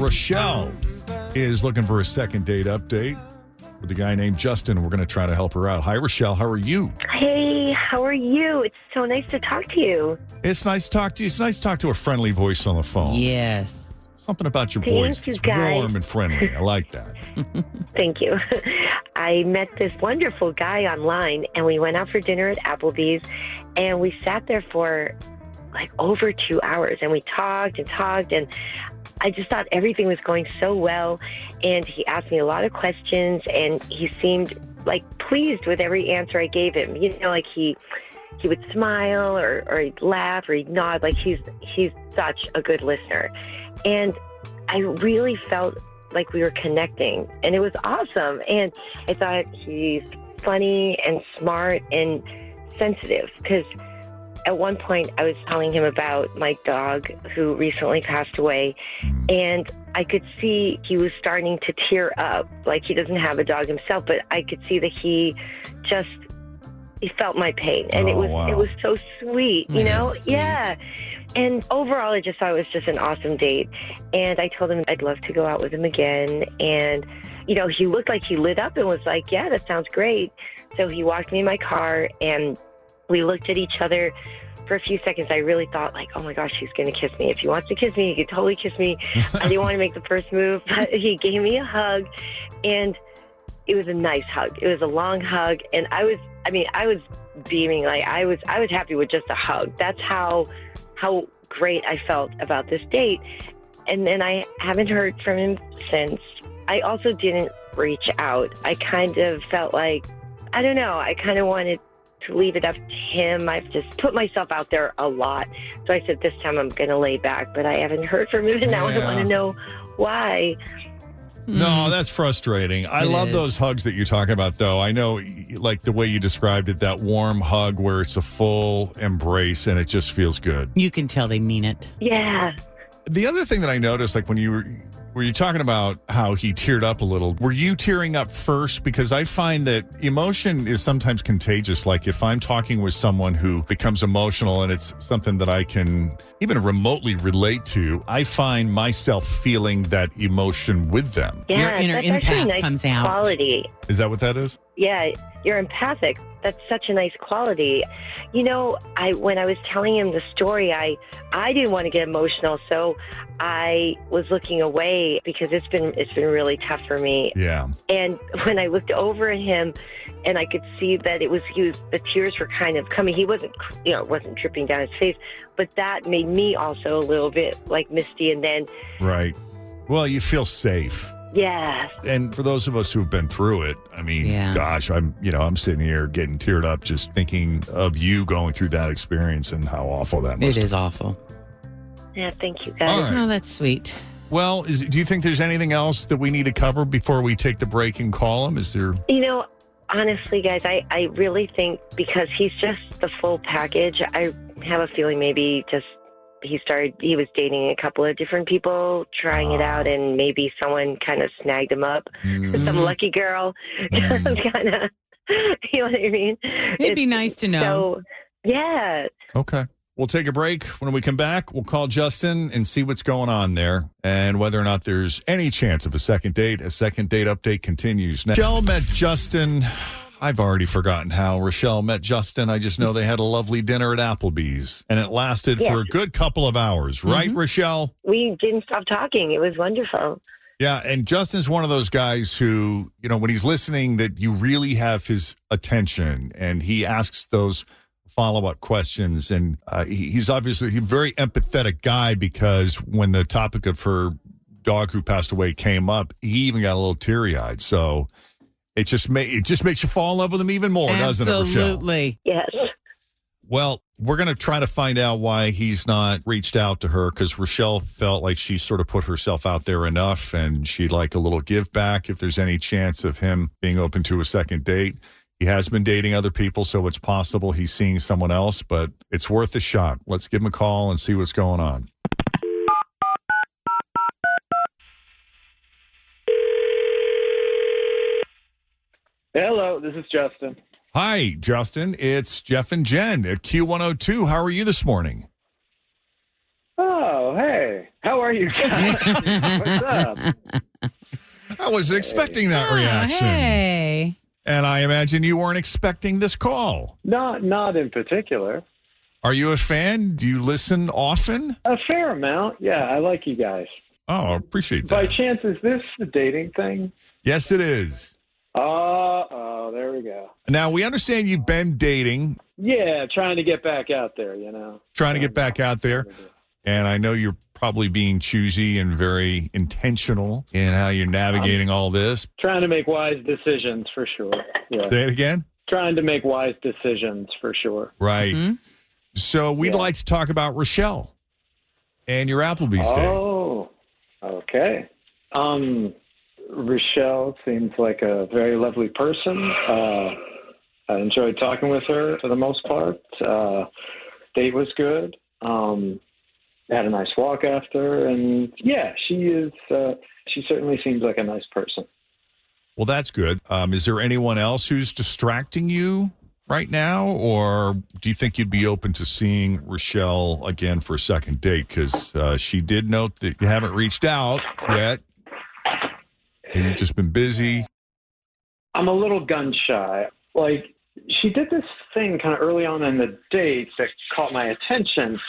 Rochelle is looking for a second date update with a guy named Justin. We're going to try to help her out. Hi, Rochelle. How are you? Hey, how are you? It's so nice to talk to you. It's nice to talk to you. It's nice to talk to a friendly voice on the phone. Yes. Something about your Thank voice you, that's guys. warm and friendly. I like that. Thank you. I met this wonderful guy online, and we went out for dinner at Applebee's, and we sat there for like over 2 hours, and we talked, and I just thought everything was going so well, and he asked me a lot of questions, and he seemed like pleased with every answer I gave him. You know, like he would smile or he'd laugh or he'd nod, like he's such a good listener. And I really felt like we were connecting, and it was awesome. And I thought he's funny and smart and sensitive, because at one point I was telling him about my dog who recently passed away, and I could see he was starting to tear up. Like, he doesn't have a dog himself, but I could see that he felt my pain, and it was so sweet, you know? Sweet. Yeah. And overall, I just thought it was just an awesome date. And I told him I'd love to go out with him again. And, you know, he looked like he lit up and was like, yeah, that sounds great. So he walked me in my car, and we looked at each other for a few seconds. I really thought, like, oh my gosh, he's going to kiss me. If he wants to kiss me, he could totally kiss me. I didn't want to make the first move, but he gave me a hug, and it was a nice hug. It was a long hug, and I was beaming. Like, I was happy with just a hug. That's how great I felt about this date. And then I haven't heard from him since. I also didn't reach out. I kind of felt like, I don't know, I kind of wanted to leave it up to him. I've just put myself out there a lot. So I said, this time I'm going to lay back, but I haven't heard from him, and now I want to know why. No, that's frustrating. I love those hugs that you're talking about, though. I know, like the way you described it, that warm hug where it's a full embrace and it just feels good. You can tell they mean it. Yeah. The other thing that I noticed, like when you were talking about how he teared up a little, were you tearing up first? Because I find that emotion is sometimes contagious. Like if I'm talking with someone who becomes emotional and it's something that I can even remotely relate to, I find myself feeling that emotion with them. Yeah, Your inner that's actually a empath nice comes out. quality. Is that what that is? Yeah, you're empathic. That's such a nice quality. You know, when I was telling him the story, I didn't want to get emotional, so I was looking away because it's been really tough for me. Yeah. And when I looked over at him, and I could see that the tears were kind of coming. He wasn't dripping down his face, but that made me also a little bit like misty. And then, Right. Well, you feel safe. yeah. And for those of us who've been through it, I mean, gosh, I'm sitting here getting teared up just thinking of you going through that experience and how awful that must It be. is awful. Yeah, thank you, guys. All right. Oh, that's sweet. Well, do you think there's anything else that we need to cover before we take the break and call him? Is there? You know, honestly, guys, I really think because he's just the full package, I have a feeling maybe just he was dating a couple of different people, trying it out, and maybe someone kind of snagged him up. Some lucky girl, kind of, you know what I mean? It'd be nice to know. So, yeah. Okay. We'll take a break. When we come back, we'll call Justin and see what's going on there and whether or not there's any chance of a second date. A second date update continues. Now, Rochelle met Justin. I've already forgotten how Rochelle met Justin. I just know they had a lovely dinner at Applebee's, and it lasted for a good couple of hours. Right, Rochelle? We didn't stop talking. It was wonderful. Yeah, and Justin's one of those guys who, you know, when he's listening, that you really have his attention, and he asks those follow-up questions, and he's obviously a very empathetic guy, because when the topic of her dog who passed away came up, he even got a little teary-eyed. So it just makes you fall in love with him even more, doesn't it, Rochelle? Absolutely. Yes. Well, we're going to try to find out why he's not reached out to her, because Rochelle felt like she sort of put herself out there enough, and she'd like a little give back if there's any chance of him being open to a second date. He has been dating other people, so it's possible he's seeing someone else, but it's worth a shot. Let's give him a call and see what's going on. Hello, this is Justin. Hi, Justin. It's Jeff and Jenn at Q102. How are you this morning? Oh, hey. How are you guys? What's up? I wasn't expecting that reaction. Hey. And I imagine you weren't expecting this call. Not in particular. Are you a fan? Do you listen often? A fair amount. Yeah, I like you guys. Oh, I appreciate that. By chance, is this the dating thing? Yes, it is. Oh, there we go. Now, we understand you've been dating, Yeah, trying to get back out there, you know. trying to get back out there. And I know you're probably being choosy and very intentional in how you're navigating all this. Trying to make wise decisions for sure. Yeah. Say it again? Trying to make wise decisions for sure. Right. Mm-hmm. So we'd like to talk about Rochelle and your Applebee's day. Oh, okay. Rochelle seems like a very lovely person. I enjoyed talking with her for the most part. Date was good. Had a nice walk after, and yeah, she is. She certainly seems like a nice person. Well, that's good. Is there anyone else who's distracting you right now, or do you think you'd be open to seeing Rochelle again for a second date? Because she did note that you haven't reached out yet, and you've just been busy. I'm a little gun shy. Like, she did this thing kind of early on in the date that caught my attention.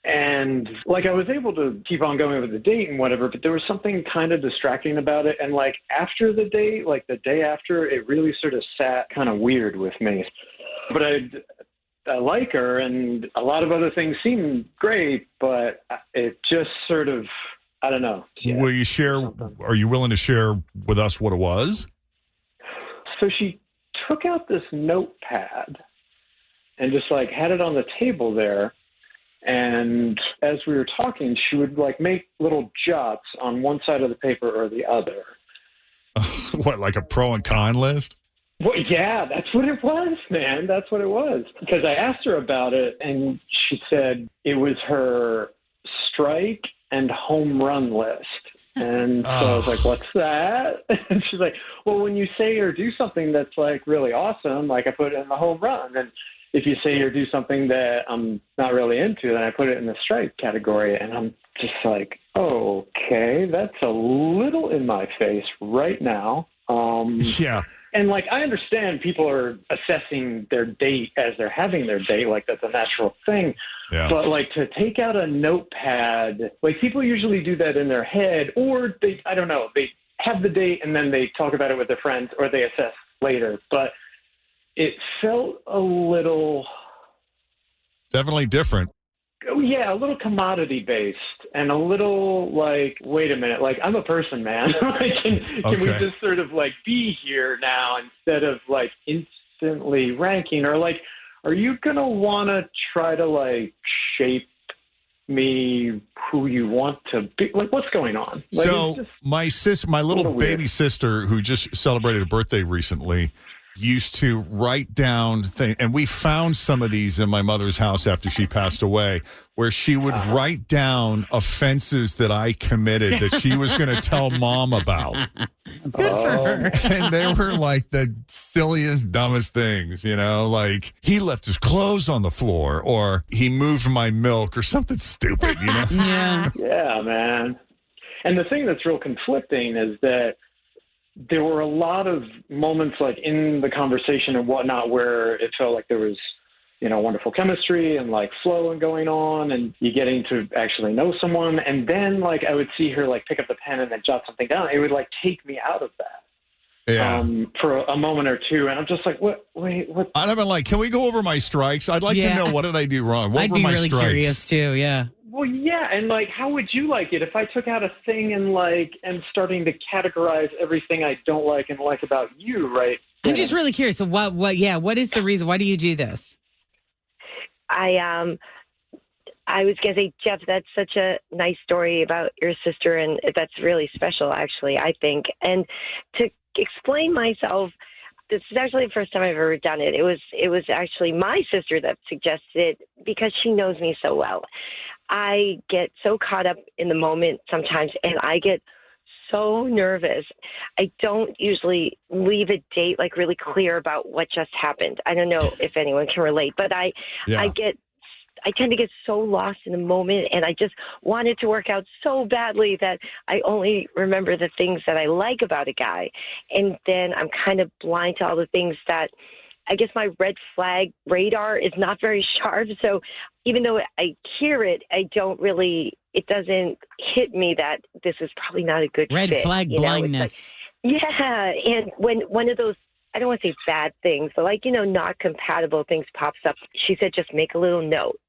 And, like, I was able to keep on going with the date and whatever, but there was something kind of distracting about it. And, like, after the date, like the day after, it really sort of sat kind of weird with me. But I like her, and a lot of other things seem great, but it just sort of, I don't know. Yeah. Will you share? Are you willing to share with us what it was? So she took out this notepad and just, like, had it on the table there. And as we were talking, she would, like, make little jots on one side of the paper or the other. What, like a pro and con list? Well, yeah, that's what it was, man. That's what it was. Because I asked her about it, and she said it was her strike and home run list. And so I was like, what's that? And she's like, well, when you say or do something that's, like, really awesome, like, I put it in the home run. And if you say or do something that I'm not really into, then I put it in the strike category. And I'm just like, okay, that's a little in my face right now. Yeah. And, like, I understand people are assessing their date as they're having their date. Like, that's a natural thing. Yeah. But, like, to take out a notepad, like, people usually do that in their head, or they, I don't know, they have the date and then they talk about it with their friends, or they assess later. But it felt a little... Definitely different. Yeah, a little commodity-based and a little, like, wait a minute, like, I'm a person, man. Can we just sort of, like, be here now instead of, like, instantly ranking? Or, like, are you going to want to try to, like, shape me who you want to be? Like, what's going on? Like, So my little baby sister, who just celebrated a birthday recently, used to write down things, and we found some of these in my mother's house after she passed away, where she would write down offenses that I committed that she was going to tell mom about. Good for her. And they were like the silliest, dumbest things, you know, like he left his clothes on the floor, or he moved my milk, or something stupid, you know? Yeah. Yeah, man. And the thing that's real conflicting is that there were a lot of moments, like, in the conversation and whatnot, where it felt like there was, you know, wonderful chemistry and, like, flow and going on, and you getting to actually know someone. And then, like, I would see her, like, pick up the pen and then jot something down. It would, like, take me out of that. Yeah. For a moment or two. And I'm just like, what? I'd have been like, can we go over my strikes? I'd like to know, what did I do wrong? What I'd were be my really strikes? curious too. Yeah. Well, yeah, and, like, how would you like it if I took out a thing and, like, and starting to categorize everything I don't like and like about you, right? I'm just really curious. So what is the reason? Why do you do this? I was going to say, Jeff, that's such a nice story about your sister, and that's really special, actually, I think. And to explain myself, this is actually the first time I've ever done it. It was actually my sister that suggested it because she knows me so well. I get so caught up in the moment sometimes, and I get so nervous. I don't usually leave a date, like, really clear about what just happened. I don't know if anyone can relate, but I I tend to get so lost in the moment, and I just want it to work out so badly that I only remember the things that I like about a guy. And then I'm kind of blind to all the things that I guess my red flag radar is not very sharp. So even though I hear it, it doesn't hit me that this is probably not a good Red fit. flag blindness. Yeah. And when one of those, I don't want to say bad things, but not compatible things pops up, she said, just make a little note,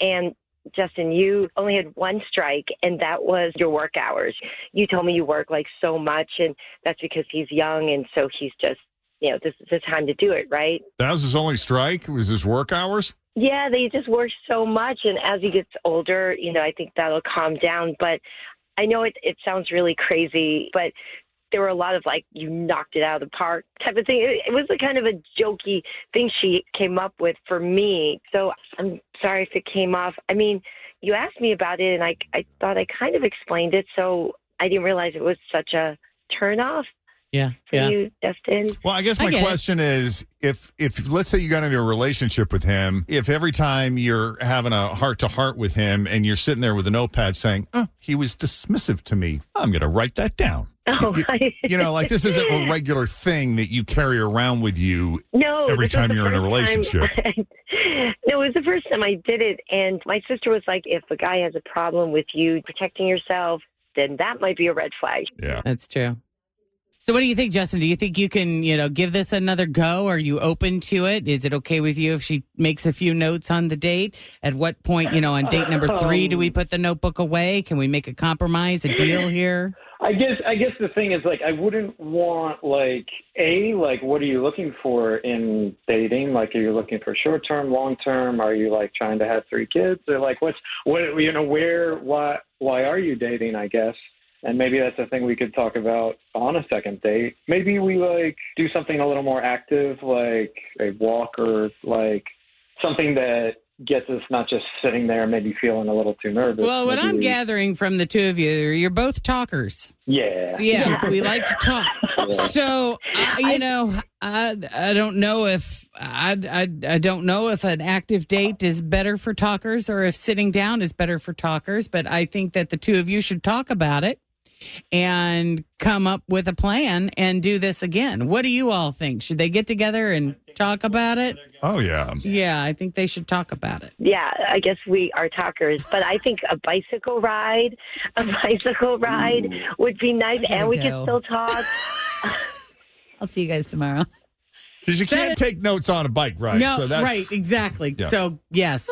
and Justin, you only had one strike, and that was your work hours. You told me you work like so much, and that's because he's young, and so he's just, this is the time to do it, right? That was his only strike? Was his work hours? Yeah, they just work so much, and as he gets older, I think that'll calm down. But I know it sounds really crazy, but there were a lot of you knocked it out of the park type of thing. It was a kind of a jokey thing she came up with for me. So I'm sorry if it came off. I mean, you asked me about it, and I thought I kind of explained it, so I didn't realize it was such a turnoff. Yeah. For you, Justin. Well, I guess my question is, if let's say you got into a relationship with him, if every time you're having a heart-to-heart with him and you're sitting there with a notepad saying, he was dismissive to me, I'm going to write that down. Oh, This isn't a regular thing that you carry around with you every this was time you're in a relationship. No, it was the first time I did it. And my sister was like, if a guy has a problem with you protecting yourself, then that might be a red flag. Yeah. That's true. So what do you think, Justin? Do you think you can, give this another go? Are you open to it? Is it okay with you if she makes a few notes on the date? At what point, on date number 3, do we put the notebook away? Can we make a compromise, a deal here? I guess the thing is, I wouldn't want, what are you looking for in dating? Are you looking for short-term, long-term? Are you, trying to have 3 kids? Or, why are you dating, I guess? And maybe that's a thing we could talk about on a second date. Maybe we do something a little more active, like a walk or something that gets us not just sitting there maybe feeling a little too nervous. Well, what I'm gathering from the two of you, you're both talkers. Yeah. Yeah, we like to talk. Yeah. So, I don't know if I don't know if an active date is better for talkers or if sitting down is better for talkers, but I think that the two of you should talk about it and come up with a plan and do this again. What do you all think? Should they get together and talk about it? Oh, yeah. Yeah, I think they should talk about it. Yeah, I guess we are talkers, but I think a bicycle ride would be nice, and we could still talk. I'll see you guys tomorrow. Because you can't take notes on a bike ride. No, so that's, right, exactly. Yeah. So, yes,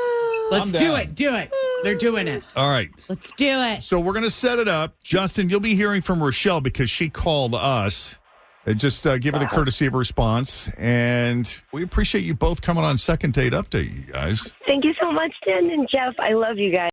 let's do it. Do it. They're doing it. All right. Let's do it. So we're going to set it up. Justin, you'll be hearing from Rochelle because she called us. Just give her the courtesy of a response. And we appreciate you both coming on Second Date Update, you guys. Thank you so much, Jen and Jeff. I love you guys.